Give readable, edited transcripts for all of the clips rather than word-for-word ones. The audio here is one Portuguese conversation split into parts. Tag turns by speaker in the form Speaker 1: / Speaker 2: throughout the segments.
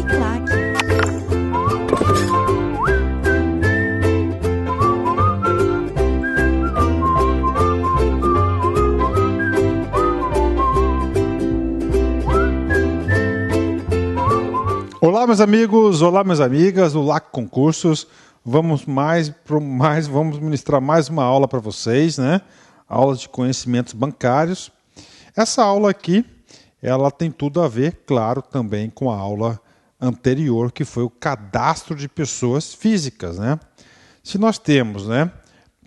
Speaker 1: Uniclac.
Speaker 2: Olá, meus amigos, olá, minhas amigas, do LAC Concursos. Vamos ministrar mais uma aula para vocês, né? Aula de conhecimentos bancários. Essa aula aqui, ela tem tudo a ver, claro, também com a aula anterior, que foi o cadastro de pessoas físicas, né? Se nós temos, né,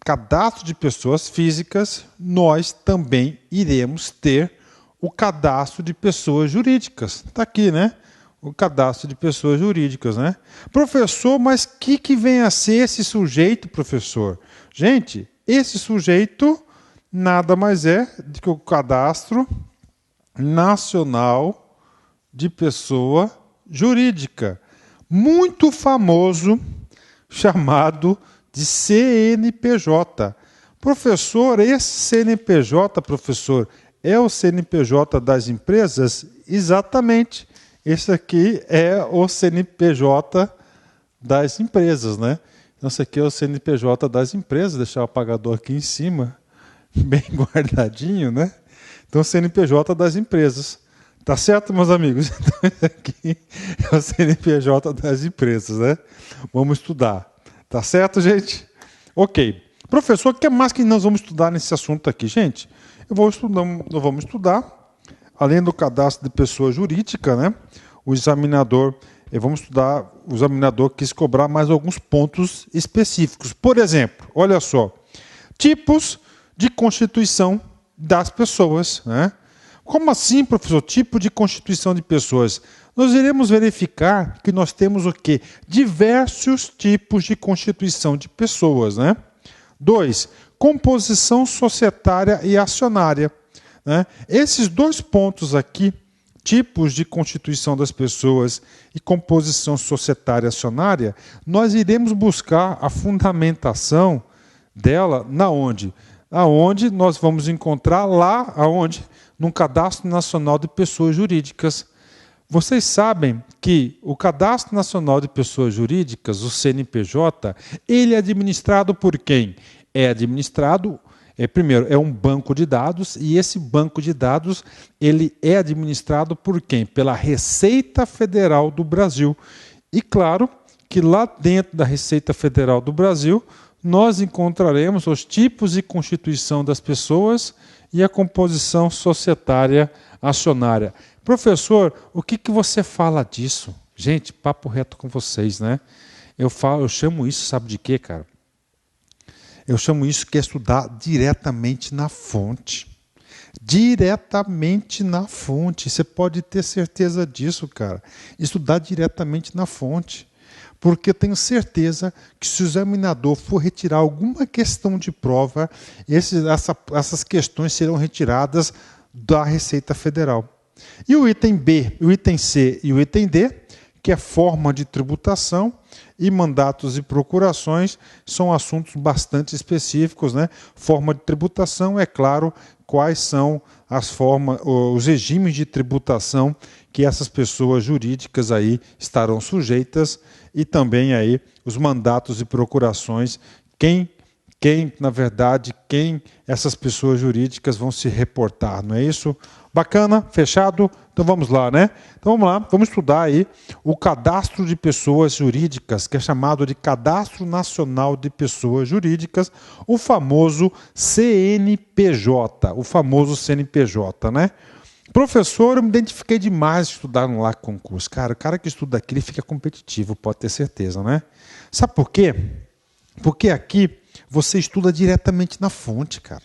Speaker 2: cadastro de pessoas físicas, nós também iremos ter o cadastro de pessoas jurídicas. Está aqui, né? O cadastro de pessoas jurídicas, né? Professor, mas que vem a ser esse sujeito, professor? Gente, esse sujeito nada mais é do que o Cadastro Nacional de Pessoa Jurídica, muito famoso, chamado de CNPJ. Professor, esse CNPJ, professor, é o CNPJ das empresas? Exatamente. Esse aqui é o CNPJ das empresas, né? Então, esse aqui é o CNPJ das empresas, deixar o apagador aqui em cima, bem guardadinho, né? Então, o CNPJ das empresas. Tá certo, meus amigos? Então, esse aqui é o CNPJ das empresas, né? Vamos estudar. Tá certo, gente? Ok. Professor, o que mais que nós vamos estudar nesse assunto aqui, gente? Nós vamos estudar, além do cadastro de pessoa jurídica, né? Vamos estudar, o examinador quis cobrar mais alguns pontos específicos. Por exemplo, olha só, tipos de constituição das pessoas, né? Como assim, professor? Tipo de constituição de pessoas? Nós iremos verificar que nós temos o quê? Diversos tipos de constituição de pessoas, né? 2, composição societária e acionária. Né? Esses dois pontos aqui, tipos de constituição das pessoas e composição societária e acionária, nós iremos buscar a fundamentação dela onde? Aonde nós vamos encontrar lá, no Cadastro Nacional de Pessoas Jurídicas. Vocês sabem que o Cadastro Nacional de Pessoas Jurídicas, o CNPJ, ele é administrado por quem? Primeiro, é um banco de dados, e esse banco de dados ele é administrado por quem? Pela Receita Federal do Brasil. E claro que lá dentro da Receita Federal do Brasil, nós encontraremos os tipos de constituição das pessoas e a composição societária acionária. Professor, o que você fala disso? Gente, papo reto com vocês, né? Eu chamo isso, sabe de quê, cara? Eu chamo isso que é estudar diretamente na fonte. Diretamente na fonte. Você pode ter certeza disso, cara. Estudar diretamente na fonte. Porque eu tenho certeza que se o examinador for retirar alguma questão de prova, essas questões serão retiradas da Receita Federal. E o item B, o item C e o item D, que é forma de tributação e mandatos e procurações, são assuntos bastante específicos, né? Forma de tributação, é claro, quais são as formas, os regimes de tributação que essas pessoas jurídicas aí estarão sujeitas, e também aí os mandatos e procurações, quem essas pessoas jurídicas vão se reportar, não é isso? Bacana? Fechado? Então vamos lá, né? Então vamos lá, vamos estudar aí o cadastro de pessoas jurídicas, que é chamado de Cadastro Nacional de Pessoas Jurídicas, o famoso CNPJ, né? Professor, eu me identifiquei demais de estudar no LAC Concurso. Cara, o cara que estuda aqui, ele fica competitivo, pode ter certeza, né? Sabe por quê? Porque aqui você estuda diretamente na fonte, cara.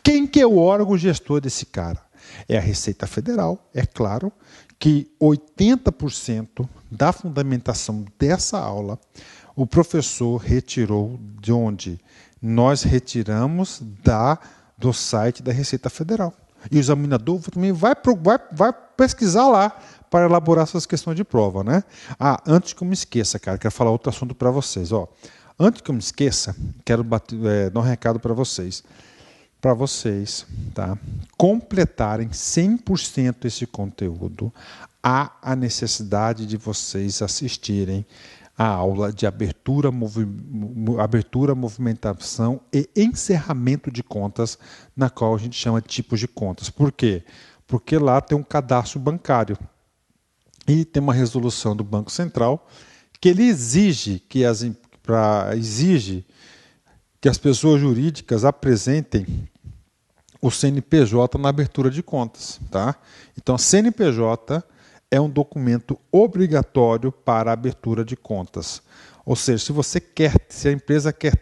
Speaker 2: Quem que é o órgão gestor desse cara? É a Receita Federal, é claro que 80% da fundamentação dessa aula o professor retirou de onde? Nós retiramos do site da Receita Federal. E o examinador também vai pesquisar lá para elaborar essas questões de prova, né? Antes que eu me esqueça, cara, quero falar outro assunto para vocês. Antes que eu me esqueça, quero dar um recado para vocês. Para vocês, tá, completarem 100% esse conteúdo há a necessidade de vocês assistirem a aula de abertura, movimentação e encerramento de contas, na qual a gente chama de tipos de contas. Por quê? Porque lá tem um cadastro bancário e tem uma resolução do Banco Central que ele exige que as pessoas jurídicas apresentem o CNPJ na abertura de contas. Tá? Então, CNPJ é um documento obrigatório para a abertura de contas. Ou seja, se a empresa quer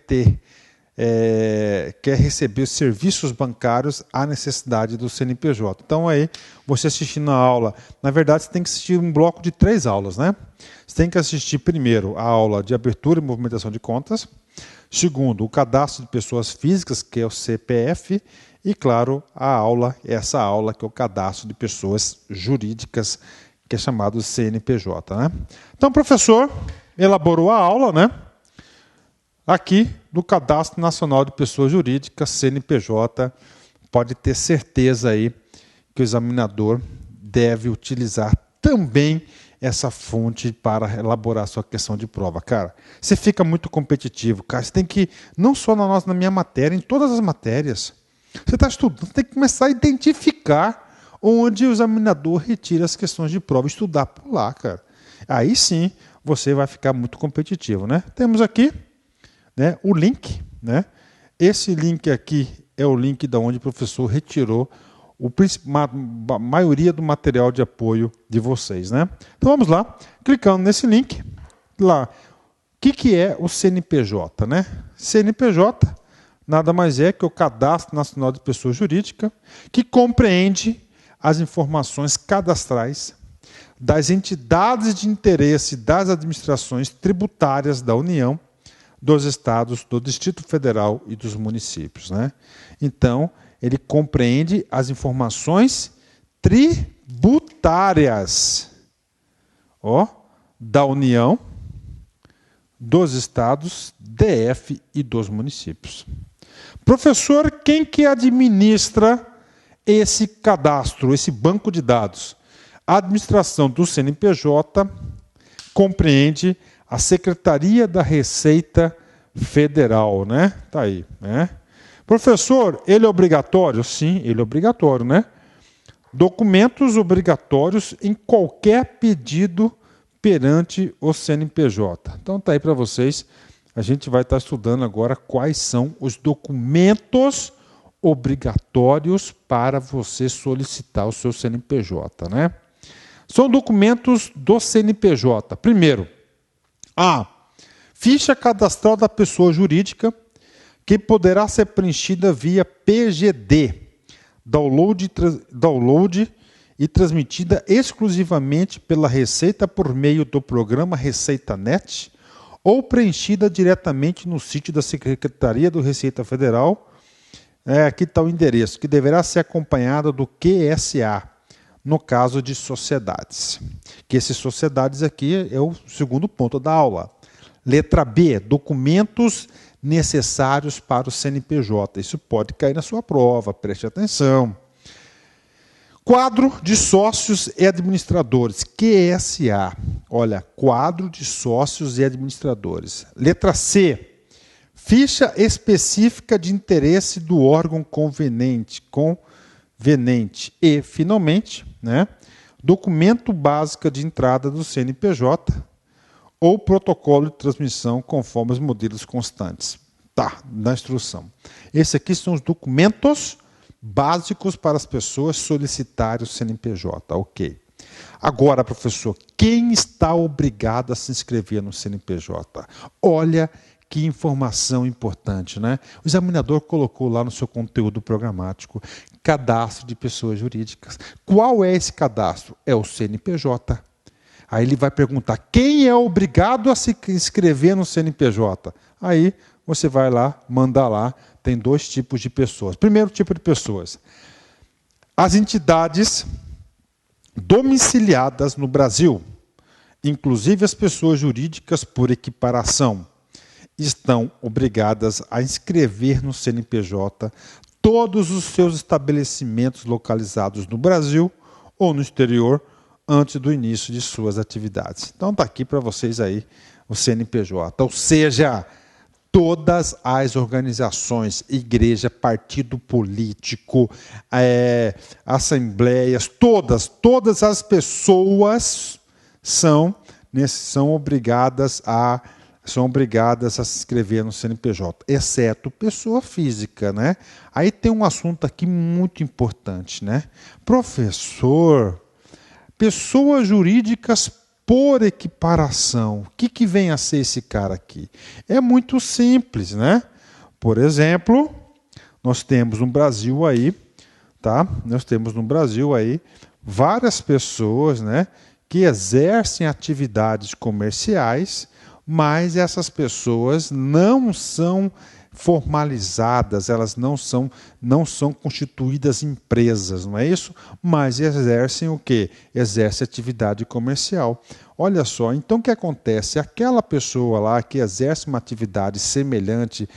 Speaker 2: receber serviços bancários, há necessidade do CNPJ. Então, aí, você assistindo a aula, na verdade, você tem que assistir um bloco de 3 aulas, né? Você tem que assistir primeiro a aula de abertura e movimentação de contas, segundo, o cadastro de pessoas físicas, que é o CPF, e, claro, essa aula que é o cadastro de pessoas jurídicas, que é chamado de CNPJ. Né? Então, o professor elaborou a aula, né? Aqui do Cadastro Nacional de Pessoas Jurídicas, CNPJ, pode ter certeza aí que o examinador deve utilizar também essa fonte para elaborar sua questão de prova. Cara, você fica muito competitivo, cara. Você tem que, não só na minha matéria, em todas as matérias. Você está estudando, você tem que começar a identificar onde o examinador retira as questões de prova, estudar por lá, cara. Aí sim você vai ficar muito competitivo, né? Temos aqui, né, o link, né? Esse link aqui é o link da onde o professor retirou a maioria do material de apoio de vocês, né? Então vamos lá, clicando nesse link, lá. O que é o CNPJ, né? CNPJ nada mais é que o Cadastro Nacional de Pessoa Jurídica, que compreende as informações cadastrais das entidades de interesse das administrações tributárias da União, dos estados, do Distrito Federal e dos municípios. Né? Então, ele compreende as informações tributárias da União, dos estados, DF e dos municípios. Professor, quem que administra esse cadastro, esse banco de dados? A administração do CNPJ compreende a Secretaria da Receita Federal, né? Tá aí, né? Professor, ele é obrigatório? Sim, ele é obrigatório, né? Documentos obrigatórios em qualquer pedido perante o CNPJ. Então tá aí para vocês. A gente vai estar estudando agora quais são os documentos obrigatórios para você solicitar o seu CNPJ, né? São documentos do CNPJ. Primeiro, a ficha cadastral da pessoa jurídica, que poderá ser preenchida via PGD, download e transmitida exclusivamente pela Receita por meio do programa ReceitaNet, ou preenchida diretamente no sítio da Secretaria do Receita Federal. Aqui está o endereço, que deverá ser acompanhada do QSA, no caso de sociedades. Que essas sociedades aqui é o segundo ponto da aula. Letra B, documentos necessários para o CNPJ. Isso pode cair na sua prova, preste atenção. Quadro de sócios e administradores, QSA. Olha, quadro de sócios e administradores. Letra C, ficha específica de interesse do órgão conveniente. E, finalmente, né, documento básico de entrada do CNPJ ou protocolo de transmissão conforme os modelos constantes. Tá, na instrução. Esses aqui são os documentos básicos para as pessoas solicitarem o CNPJ, ok. Agora, professor, quem está obrigado a se inscrever no CNPJ? Olha que informação importante, né? O examinador colocou lá no seu conteúdo programático cadastro de pessoas jurídicas. Qual é esse cadastro? É o CNPJ. Aí ele vai perguntar, quem é obrigado a se inscrever no CNPJ? Aí você vai lá, manda lá, tem 2 tipos de pessoas. Primeiro tipo de pessoas, as entidades domiciliadas no Brasil, inclusive as pessoas jurídicas por equiparação, estão obrigadas a inscrever no CNPJ todos os seus estabelecimentos localizados no Brasil ou no exterior, antes do início de suas atividades. Então está aqui para vocês aí o CNPJ. Ou seja, todas as organizações, igreja, partido político, assembleias, todas as pessoas são obrigadas a se inscrever no CNPJ, exceto pessoa física, né? Aí tem um assunto aqui muito importante, né? Professor, pessoas jurídicas por equiparação. O que vem a ser esse cara aqui? É muito simples, né? Por exemplo, nós temos no Brasil aí, tá? Nós temos no Brasil aí várias pessoas, né, que exercem atividades comerciais, mas essas pessoas não são formalizadas, elas não são constituídas empresas, não é isso? Mas exercem o quê? Exercem atividade comercial. Olha só, então o que acontece? Aquela pessoa lá que exerce uma atividade semelhante,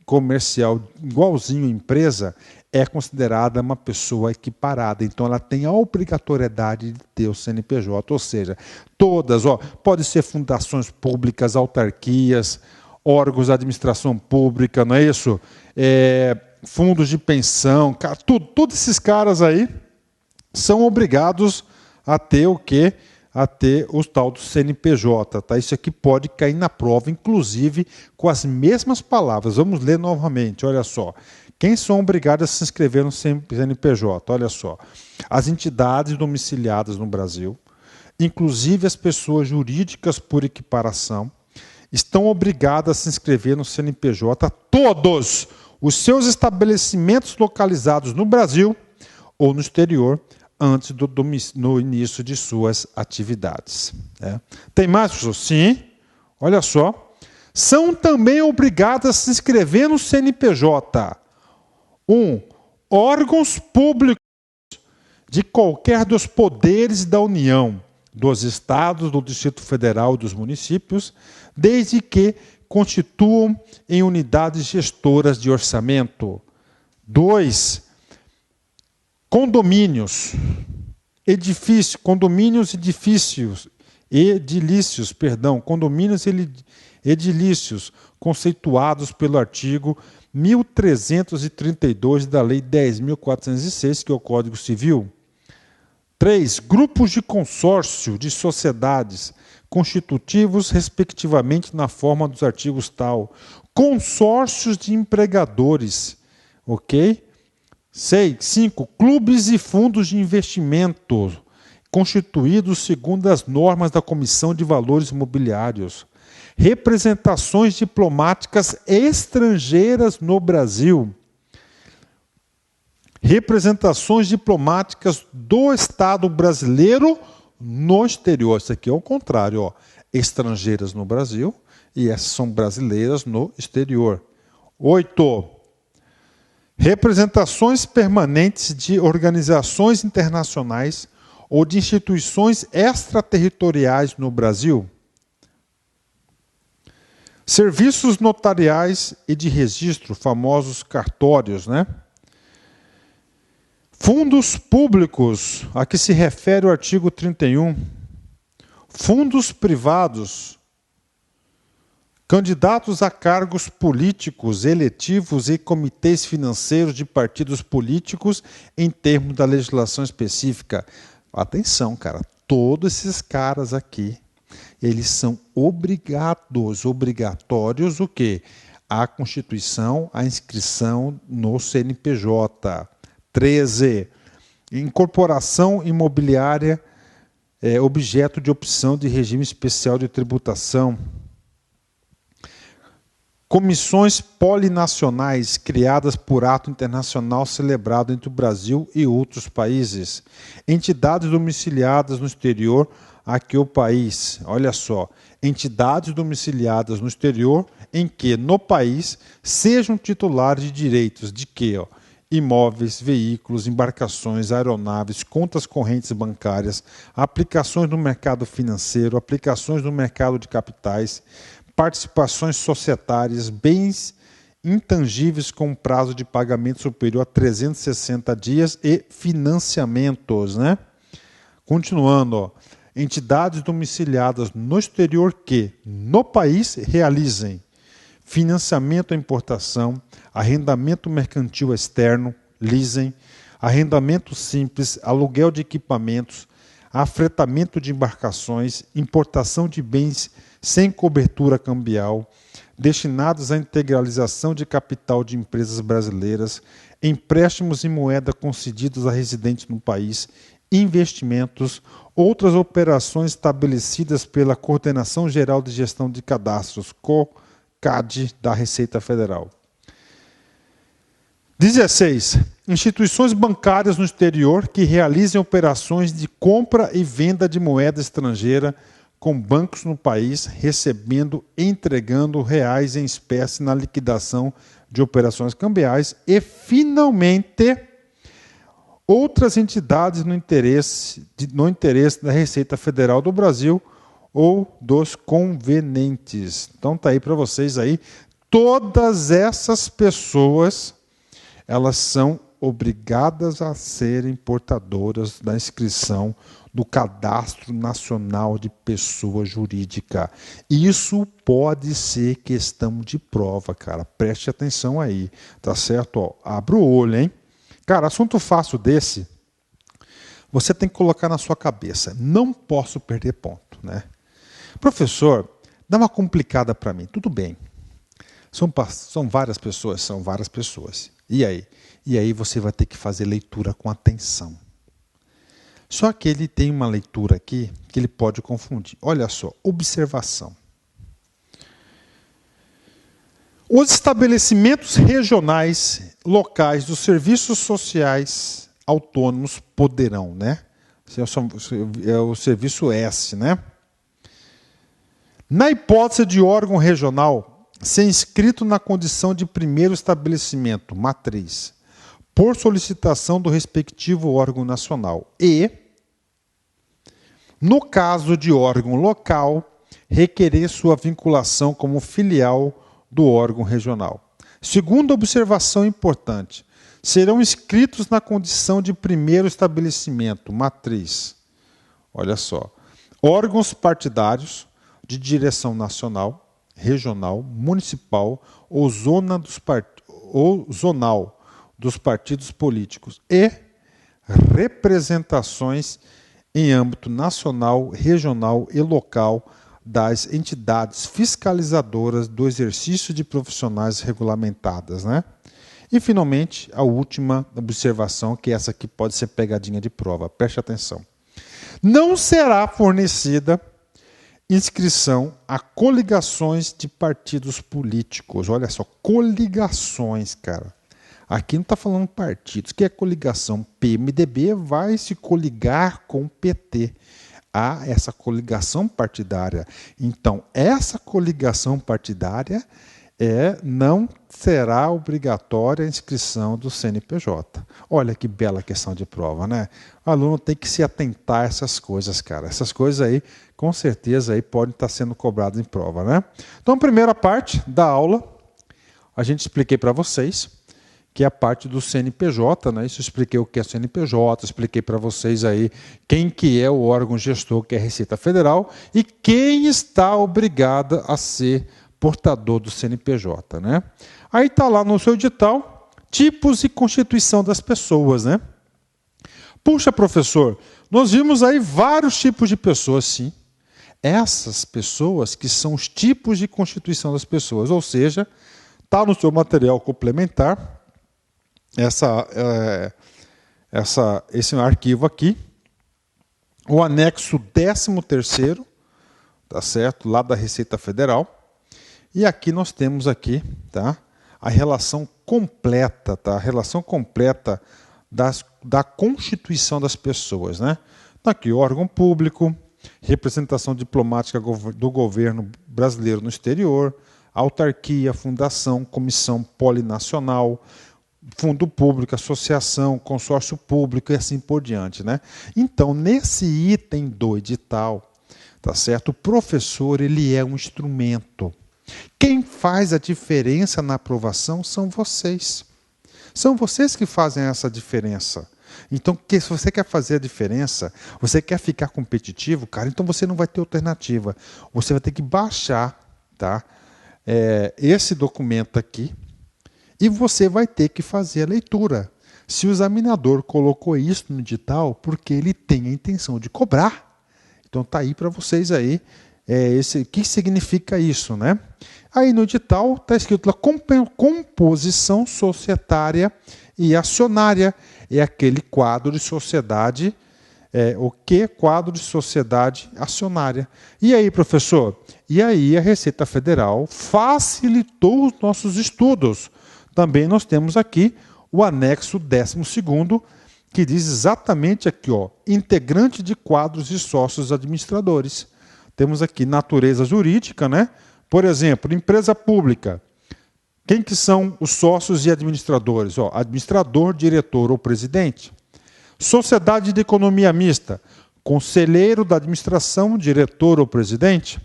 Speaker 2: comercial, igualzinho empresa, é considerada uma pessoa equiparada. Então, ela tem a obrigatoriedade de ter o CNPJ, ou seja, todas, pode ser fundações públicas, autarquias, órgãos de administração pública, não é isso? Fundos de pensão, todos esses caras aí são obrigados a ter o quê? A ter o tal do CNPJ. Tá? Isso aqui pode cair na prova, inclusive com as mesmas palavras. Vamos ler novamente, olha só. Quem são obrigados a se inscrever no CNPJ? Olha só. As entidades domiciliadas no Brasil, inclusive as pessoas jurídicas por equiparação, estão obrigadas a se inscrever no CNPJ todos os seus estabelecimentos localizados no Brasil ou no exterior antes no início de suas atividades. Tem mais, professor? Sim. Olha só. São também obrigadas a se inscrever no CNPJ. Órgãos públicos de qualquer dos poderes da União, dos estados, do Distrito Federal e dos municípios, desde que constituam em unidades gestoras de orçamento. 2. Condomínios, edilícios, conceituados pelo artigo 1332 da Lei 10.406, que é o Código Civil. 3. Grupos de consórcio de sociedades, constitutivos, respectivamente, na forma dos artigos tal. Consórcios de empregadores, ok? 5. Clubes e fundos de investimento, constituídos segundo as normas da Comissão de Valores Mobiliários. Representações diplomáticas estrangeiras no Brasil. Representações diplomáticas do Estado brasileiro no exterior. Isso aqui é o contrário, estrangeiras no Brasil e essas são brasileiras no exterior. 8. Representações permanentes de organizações internacionais ou de instituições extraterritoriais no Brasil. Serviços notariais e de registro, famosos cartórios, né? Fundos públicos, a que se refere o artigo 31. Fundos privados. Candidatos a cargos políticos, eletivos e comitês financeiros de partidos políticos em termos da legislação específica. Atenção, cara, todos esses caras aqui, eles são obrigatórios o quê? A constituição, a inscrição no CNPJ. 13. Incorporação imobiliária, objeto de opção de regime especial de tributação. Comissões polinacionais criadas por ato internacional celebrado entre o Brasil e outros países. Entidades domiciliadas no exterior a que o país, olha só, entidades domiciliadas no exterior em que, no país, sejam titulares de direitos de quê? Imóveis, veículos, embarcações, aeronaves, contas correntes bancárias, aplicações no mercado financeiro, aplicações no mercado de capitais, participações societárias, bens intangíveis com prazo de pagamento superior a 360 dias e financiamentos, né? Continuando, ó, entidades domiciliadas no exterior que, no país, realizem financiamento à importação, arrendamento mercantil externo, leasing, arrendamento simples, aluguel de equipamentos, afretamento de embarcações, importação de bens sem cobertura cambial, destinados à integralização de capital de empresas brasileiras, empréstimos em moeda concedidos a residentes no país, investimentos, outras operações estabelecidas pela Coordenação Geral de Gestão de Cadastros, COCAD, da Receita Federal. 16. Instituições bancárias no exterior que realizem operações de compra e venda de moeda estrangeira com bancos no país, recebendo e entregando reais em espécie na liquidação de operações cambiais. E, finalmente, outras entidades no interesse da Receita Federal do Brasil ou dos convenientes. Então está aí para vocês aí. Todas essas pessoas, elas são obrigadas a serem portadoras da inscrição do Cadastro Nacional de Pessoa Jurídica. Isso pode ser questão de prova, cara. Preste atenção aí, tá certo? Ó, abra o olho, hein? Cara, assunto fácil desse, você tem que colocar na sua cabeça. Não posso perder ponto, né? Professor, dá uma complicada para mim. Tudo bem. São várias pessoas. E aí? E aí você vai ter que fazer leitura com atenção. Só que ele tem uma leitura aqui que ele pode confundir. Olha só, observação. Os estabelecimentos regionais, locais dos serviços sociais autônomos poderão, né? É o serviço S, né? Na hipótese de órgão regional ser inscrito na condição de primeiro estabelecimento, matriz, por solicitação do respectivo órgão nacional e, no caso de órgão local, requerer sua vinculação como filial do órgão regional. Segunda observação importante, serão inscritos na condição de primeiro estabelecimento, matriz. Olha só, órgãos partidários de direção nacional, regional, municipal ou zonal dos partidos políticos e representações em âmbito nacional, regional e local das entidades fiscalizadoras do exercício de profissionais regulamentadas, né? E, finalmente, a última observação, que essa aqui pode ser pegadinha de prova. Preste atenção. Não será fornecida inscrição a coligações de partidos políticos. Olha só, coligações, cara. Aqui não está falando partidos. O que é coligação? PMDB vai se coligar com o PT. Há essa coligação partidária. Então, essa coligação partidária não será obrigatória a inscrição do CNPJ. Olha que bela questão de prova, né? O aluno tem que se atentar a essas coisas, cara. Essas coisas aí, com certeza, aí podem estar sendo cobradas em prova, né? Então, primeira parte da aula, a gente expliquei para vocês, que é a parte do CNPJ, né? Isso eu expliquei o que é CNPJ, expliquei para vocês aí quem que é o órgão gestor, que é a Receita Federal, e quem está obrigada a ser portador do CNPJ, né? Aí está lá no seu edital, tipos e constituição das pessoas, né? Puxa, professor, nós vimos aí vários tipos de pessoas, sim. Essas pessoas que são os tipos de constituição das pessoas, ou seja, está no seu material complementar, esse arquivo aqui, o anexo 13º, tá certo? Lá da Receita Federal. E aqui nós temos aqui, tá? A relação completa, tá? A relação completa da constituição das pessoas, né? Tá aqui, órgão público, representação diplomática do governo brasileiro no exterior, autarquia, fundação, comissão polinacional, fundo público, associação, consórcio público e assim por diante, né? Então, nesse item do edital, tá certo? O professor, ele é um instrumento. Quem faz a diferença na aprovação são vocês. São vocês que fazem essa diferença. Então, se você quer fazer a diferença, você quer ficar competitivo, cara, então você não vai ter alternativa. Você vai ter que baixar, tá, esse documento aqui e você vai ter que fazer a leitura. Se o examinador colocou isso no edital, porque ele tem a intenção de cobrar. Então tá aí para vocês aí, o que significa isso, né? Aí no edital está escrito lá composição societária e acionária. É aquele quadro de sociedade, o que quadro de sociedade acionária. E aí, professor? E aí a Receita Federal facilitou os nossos estudos. Também nós temos aqui o anexo 12º, que diz exatamente aqui, ó, integrante de quadros e sócios administradores. Temos aqui natureza jurídica, né? Por exemplo, empresa pública. Quem que são os sócios e administradores? Ó, administrador, diretor ou presidente. Sociedade de economia mista. Conselheiro da administração, diretor ou presidente.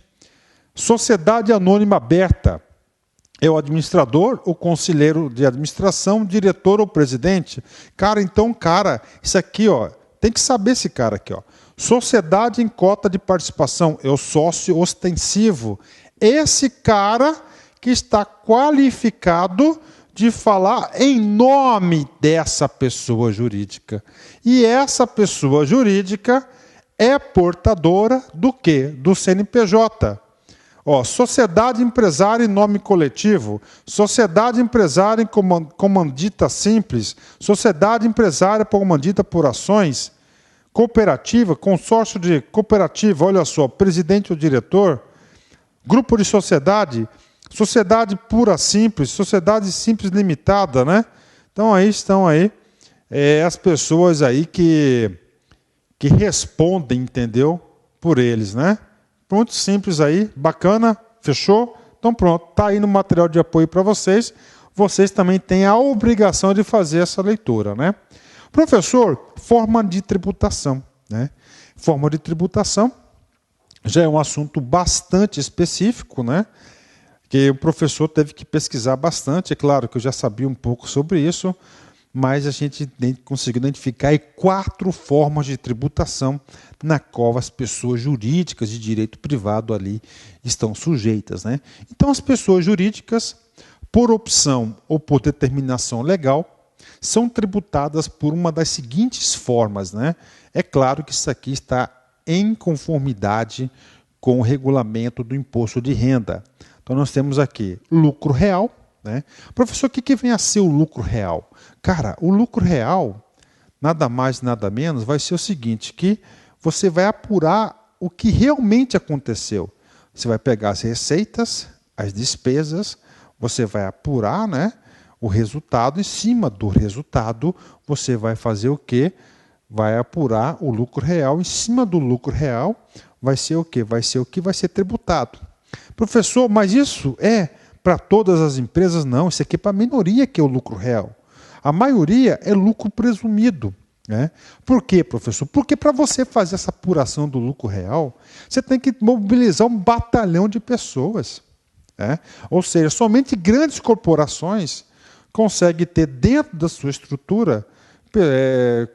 Speaker 2: Sociedade anônima aberta. É o administrador, o conselheiro de administração, diretor ou presidente. Cara, então, isso aqui, ó, tem que saber esse cara aqui, ó. Sociedade em cota de participação, é o sócio ostensivo. Esse cara que está qualificado de falar em nome dessa pessoa jurídica. E essa pessoa jurídica é portadora do quê? Do CNPJ. Ó, sociedade empresária em nome coletivo, sociedade empresária em comandita simples, sociedade empresária comandita por ações, cooperativa, consórcio de cooperativa, olha só, presidente ou diretor, grupo de sociedade, sociedade pura simples, sociedade simples limitada, né? Então aí estão aí as pessoas aí que respondem, entendeu? Por eles, né? Muito simples aí, bacana, fechou? Então pronto, está aí no material de apoio para vocês. Vocês também têm a obrigação de fazer essa leitura, né? Professor, forma de tributação, né? Forma de tributação já é um assunto bastante específico, né? Que o professor teve que pesquisar bastante. É claro que eu já sabia um pouco sobre isso, mas a gente conseguiu identificar aí 4 formas de tributação na qual as pessoas jurídicas de direito privado ali estão sujeitas, né? Então, as pessoas jurídicas, por opção ou por determinação legal, são tributadas por uma das seguintes formas, né? É claro que isso aqui está em conformidade com o regulamento do imposto de renda. Então, nós temos aqui lucro real, né? Professor, o que vem a ser o lucro real? Cara, o lucro real, nada mais, nada menos, vai ser o seguinte, que você vai apurar o que realmente aconteceu. Você vai pegar as receitas, as despesas, você vai apurar, né, o resultado, em cima do resultado, você vai fazer o quê? Vai apurar o lucro real, em cima do lucro real, vai ser o quê? Vai ser o que vai ser tributado. Professor, mas isso é para todas as empresas? Não, isso aqui é para a minoria que é o lucro real. A maioria é lucro presumido. Né? Por quê, professor? Porque para você fazer essa apuração do lucro real, você tem que mobilizar um batalhão de pessoas. Né? Ou seja, somente grandes corporações conseguem ter dentro da sua estrutura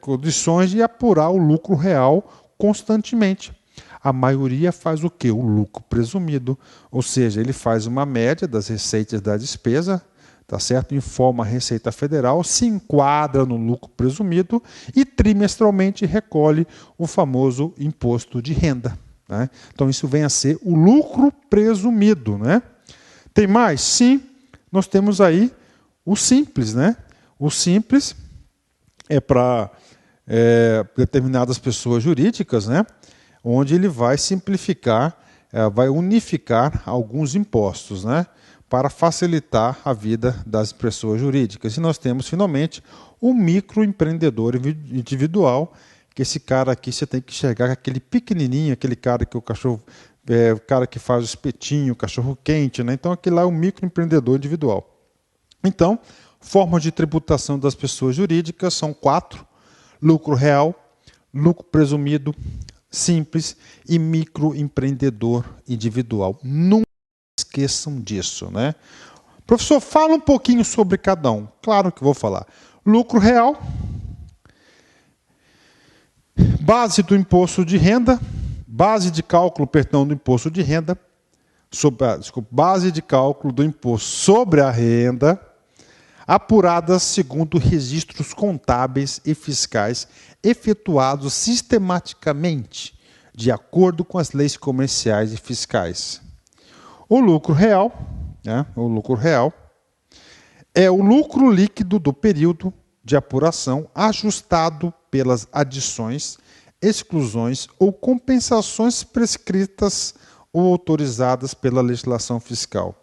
Speaker 2: condições de apurar o lucro real constantemente. A maioria faz o quê? O lucro presumido. Ou seja, ele faz uma média das receitas da despesa, tá certo? Informa a Receita Federal, se enquadra no lucro presumido e trimestralmente recolhe o famoso imposto de renda. Né? Então, isso vem a ser o lucro presumido. Né? Tem mais? Sim, nós temos aí o simples. Né? O simples é para determinadas pessoas jurídicas, né? Onde ele vai simplificar, vai unificar alguns impostos, né? Para facilitar a vida das pessoas jurídicas. E nós temos, finalmente, o microempreendedor individual, que esse cara aqui você tem que enxergar aquele pequenininho, aquele cara que o cachorro, o cara que faz o espetinho, o cachorro quente, né? Então aquele lá é o microempreendedor individual. Então, formas de tributação das pessoas jurídicas são 4: lucro real, lucro presumido, simples e microempreendedor individual. Nunca esqueçam disso, né? Professor, fala um pouquinho sobre cada um. Claro que vou falar. Lucro real Base do imposto de renda, base de cálculo, do imposto de renda, base de cálculo do imposto sobre a renda, apuradas segundo registros contábeis e fiscais efetuados sistematicamente, de acordo com as leis comerciais e fiscais. O lucro real, é o lucro líquido do período de apuração ajustado pelas adições, exclusões ou compensações prescritas ou autorizadas pela legislação fiscal.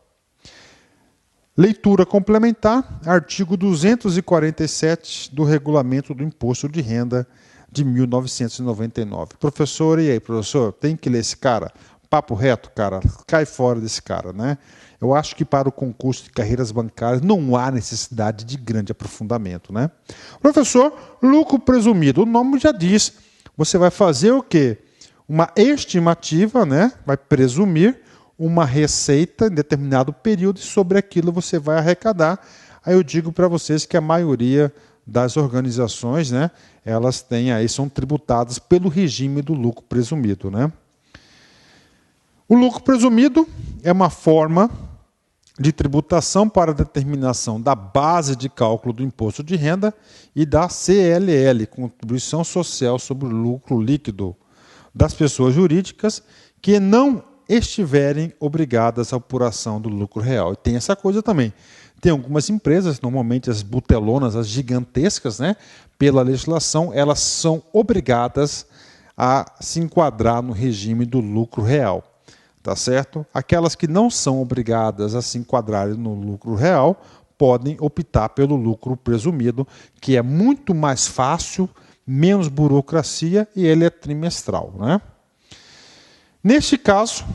Speaker 2: Leitura complementar, artigo 247 do Regulamento do Imposto de Renda de 1999. Professor, e aí, professor, tem que ler esse cara? Papo reto, cara, cai fora desse cara, né? Eu acho que para o concurso de carreiras bancárias não há necessidade de grande aprofundamento, né? Professor, lucro presumido, o nome já diz. Você vai fazer o quê? Uma estimativa, né? Vai presumir uma receita em determinado período e sobre aquilo você vai arrecadar. Aí eu digo para vocês que a maioria das organizações, né, elas têm aí, são tributadas pelo regime do lucro presumido, né? O lucro presumido é uma forma de tributação para a determinação da base de cálculo do imposto de renda e da CLL, Contribuição Social sobre o Lucro Líquido, das pessoas jurídicas que não estiverem obrigadas à apuração do lucro real. E tem essa coisa também. Tem algumas empresas, normalmente as butelonas, as gigantescas, né, pela legislação, elas são obrigadas a se enquadrar no regime do lucro real. Tá certo? Aquelas que não são obrigadas a se enquadrarem no lucro real podem optar pelo lucro presumido, que é muito mais fácil, menos burocracia e ele é trimestral, né? Neste caso,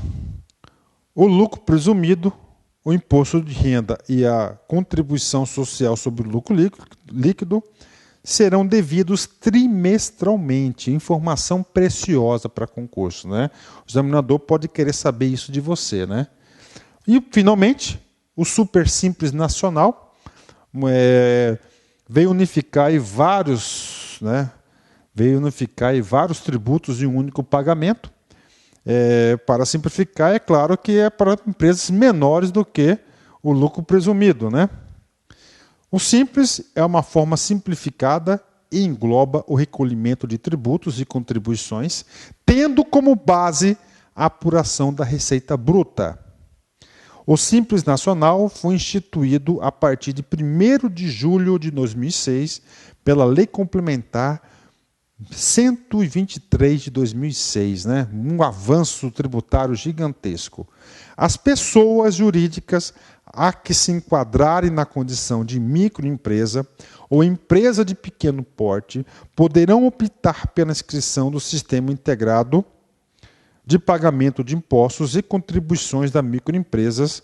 Speaker 2: o lucro presumido, o imposto de renda e a contribuição social sobre o lucro líquido serão devidos trimestralmente. Informação preciosa para concurso, né? O examinador pode querer saber isso de você, né? E, finalmente, o Super Simples Nacional veio unificar vários tributos em um único pagamento. Para simplificar, é claro que é para empresas menores do que o lucro presumido, né? O Simples é uma forma simplificada e engloba o recolhimento de tributos e contribuições, tendo como base a apuração da receita bruta. O Simples Nacional foi instituído a partir de 1º de julho de 2006 pela Lei Complementar 123 de 2006, né? Um avanço tributário gigantesco. As pessoas jurídicas a que se enquadrarem na condição de microempresa ou empresa de pequeno porte poderão optar pela inscrição do Sistema Integrado de Pagamento de Impostos e Contribuições da Microempresas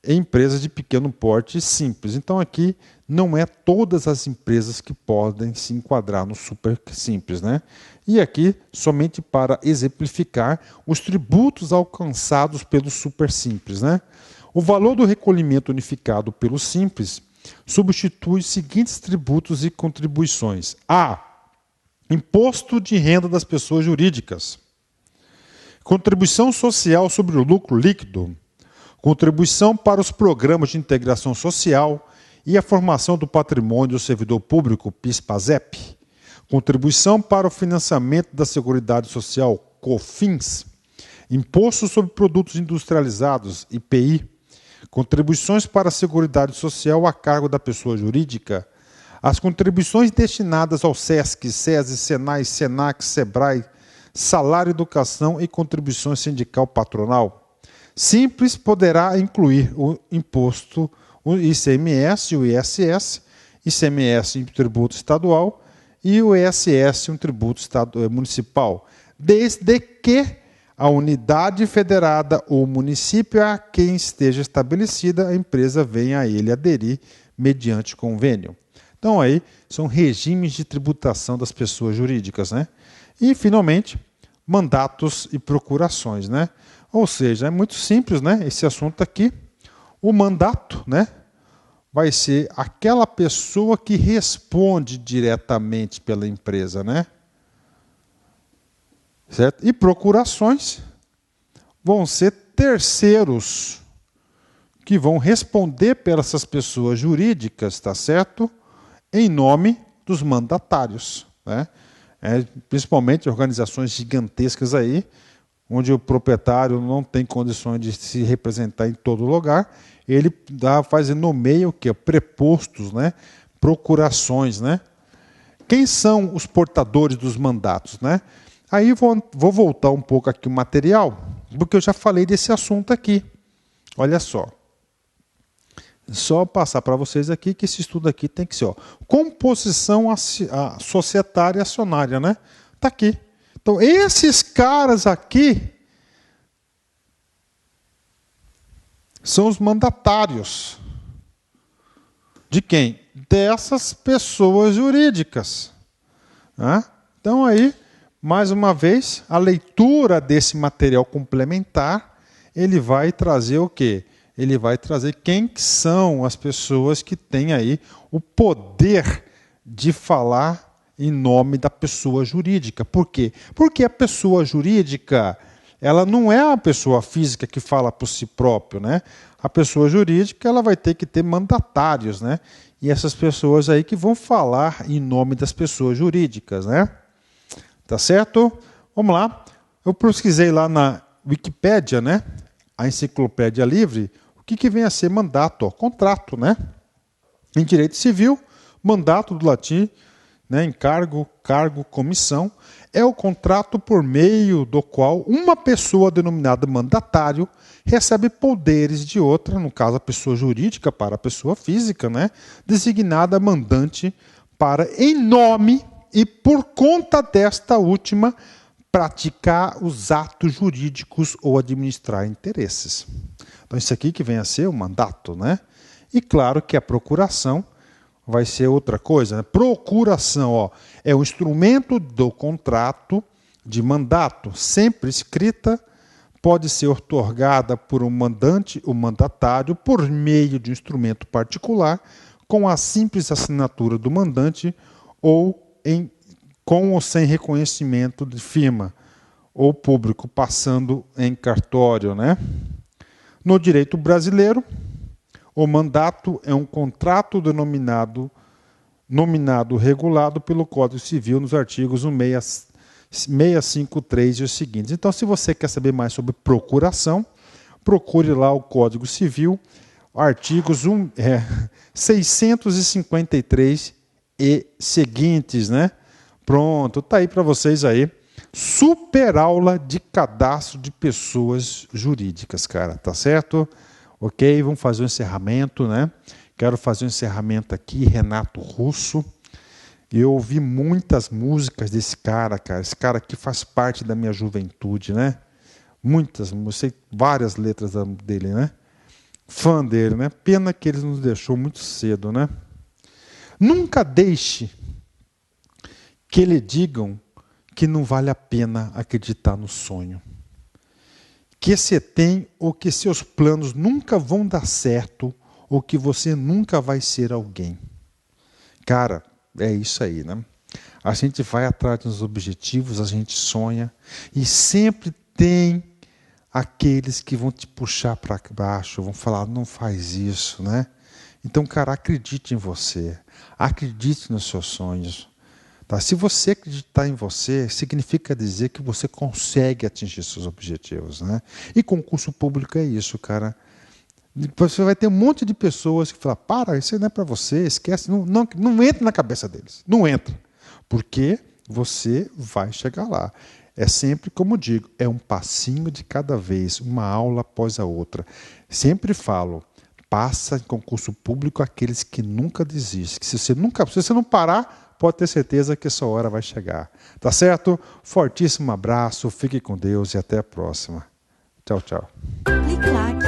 Speaker 2: e Empresas de Pequeno Porte Simples. Então, aqui não é todas as empresas que podem se enquadrar no Super Simples, né? E aqui, somente para exemplificar os tributos alcançados pelo Super Simples, né? O valor do recolhimento unificado pelo Simples substitui os seguintes tributos e contribuições. A. Imposto de renda das pessoas jurídicas. Contribuição social sobre o lucro líquido. Contribuição para os programas de integração social e a formação do patrimônio do servidor público, PIS/PASEP. Contribuição para o financiamento da Seguridade Social, COFINS. Imposto sobre produtos industrializados, IPI. Contribuições para a Seguridade Social a cargo da pessoa jurídica. As contribuições destinadas ao SESC, SESI, SENAI, SENAC, SEBRAE, salário, educação e contribuição sindical patronal. Simples poderá incluir o imposto, o ICMS, o ISS, ICMS um tributo estadual e o ISS um tributo municipal, desde que a unidade federada ou município a quem esteja estabelecida, a empresa venha a ele aderir mediante convênio. Então, aí são regimes de tributação das pessoas jurídicas, né? E, finalmente, mandatos e procurações, né? Ou seja, é muito simples, né? Esse assunto aqui. O mandato, né, vai ser aquela pessoa que responde diretamente pela empresa, né? certo? E procurações vão ser terceiros que vão responder pelas essas pessoas jurídicas, tá certo? Em nome dos mandatários, né? Principalmente organizações gigantescas aí, onde o proprietário não tem condições de se representar em todo lugar, ele nomeia o quê? Prepostos, né? Procurações, né? Quem são os portadores dos mandatos, né? Aí vou voltar um pouco aqui o material, porque eu já falei desse assunto aqui. Olha só. Só passar para vocês aqui que esse estudo aqui tem que ser, ó, composição societária acionária, né? Tá aqui. Então, esses caras aqui são os mandatários. De quem? Dessas pessoas jurídicas. Né? Então, aí, mais uma vez, a leitura desse material complementar, ele vai trazer o quê? Ele vai trazer quem são as pessoas que têm aí o poder de falar em nome da pessoa jurídica. Por quê? Porque a pessoa jurídica, ela não é a pessoa física que fala por si próprio, né? A pessoa jurídica, ela vai ter que ter mandatários, né? E essas pessoas aí que vão falar em nome das pessoas jurídicas, né? Tá certo? Vamos lá. Eu pesquisei lá na Wikipédia, né? A Enciclopédia Livre, o que vem a ser mandato? Ó, contrato, né? Em direito civil, mandato do latim, né? Encargo, cargo, comissão, é o contrato por meio do qual uma pessoa denominada mandatário recebe poderes de outra, no caso a pessoa jurídica para a pessoa física, né? Designada mandante para, em nome e por conta desta última, praticar os atos jurídicos ou administrar interesses. Então, isso aqui que vem a ser o mandato, né? E claro que a procuração vai ser outra coisa, né? Procuração, ó, é o instrumento do contrato de mandato, sempre escrita, pode ser otorgada por um mandante, o mandatário, por meio de um instrumento particular, com a simples assinatura do mandante ou com ou sem reconhecimento de firma ou público, passando em cartório, né? No direito brasileiro, o mandato é um contrato nominado regulado pelo Código Civil nos artigos 653 e os seguintes. Então, se você quer saber mais sobre procuração, procure lá o Código Civil, artigos 653 e seguintes, né? Pronto, tá aí para vocês aí. Super aula de cadastro de pessoas jurídicas, cara, tá certo? Ok, vamos fazer um encerramento, né? Quero fazer um encerramento aqui, Renato Russo. Eu ouvi muitas músicas desse cara, cara. Esse cara aqui faz parte da minha juventude, né? Muitas, eu sei várias letras dele, né? Fã dele, né? Pena que ele nos deixou muito cedo, né? Nunca deixe que lhe digam que não vale a pena acreditar no sonho. Que você tem ou que seus planos nunca vão dar certo ou que você nunca vai ser alguém. Cara, é isso aí, né? A gente vai atrás dos objetivos, a gente sonha e sempre tem aqueles que vão te puxar para baixo, vão falar, não faz isso, né? Então, cara, acredite em você, acredite nos seus sonhos. Tá? Se você acreditar em você, significa dizer que você consegue atingir seus objetivos, né? E concurso público é isso, cara. Você vai ter um monte de pessoas que falam, para, isso não é para você, esquece, não entra na cabeça deles, não entra. Porque você vai chegar lá. É sempre, como digo, é um passinho de cada vez, uma aula após a outra. Sempre falo, passa em concurso público aqueles que nunca desistem. Que se você não parar, pode ter certeza que essa hora vai chegar. Tá certo? Fortíssimo abraço, fique com Deus e até a próxima. Tchau, tchau.
Speaker 1: Clique like.